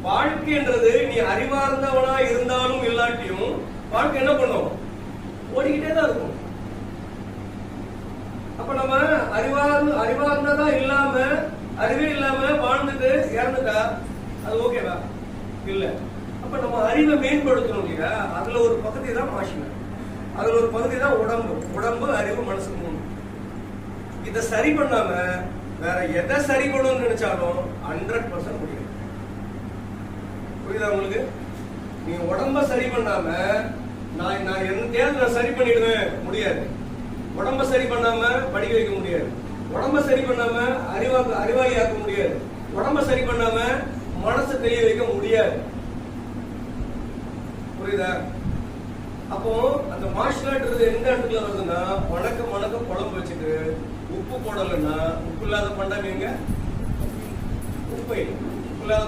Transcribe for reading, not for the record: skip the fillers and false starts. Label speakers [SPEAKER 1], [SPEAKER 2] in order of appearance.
[SPEAKER 1] வாழ்க்கைன்றது நீ அறிவார்ந்தவனா இருந்தாலும் இல்லாட்டியும் வாழ்க்கை என்ன பண்ணும்? ஓடிக்கிட்டே தான் இருக்கும். அப்ப நம்ம அறிவார்ந்ததா இல்லாம அறிவே இல்லாம வாழ்ந்துட்டு இறந்துட்டா அது ஓகேவா? இல்ல. அப்ப நம்ம அறிவை மேம்படுத்தணும் இல்லையா? அதுல ஒரு பகுதி தான் மாஷினா, அதுல ஒரு பகுதி தான் உடம்பு அறிவு மனசு மூணு. இத சரி பண்ணாம வேற எதை சரி பண்ணணும்னு நினைச்சாலும் 100% முடியும். புரியுதா உங்களுக்கு? நீ உடம்ப சரி பண்ணாம நான் எந்த நான் சரி பண்ணிடுவேன் முடியாது. உடம்ப சரி பண்ணாம படிக்க வைக்க முடியாது. உடம்ப சரி பண்ணாம அறிவாளி ஆக்க முடியாது. உடம்ப சரி பண்ணாம மனசை தெரிய வைக்க முடியாது. புரியுதா? அப்போ அந்த மார்ஷல் ஆர்ட் எந்த இடத்துல வருதுன்னா, வணக்க குழம்பு வச்சுட்டு உப்பு போடலைன்னா உப்பு இல்லாத பண்டம் எங்க? உப்பு இல்லாத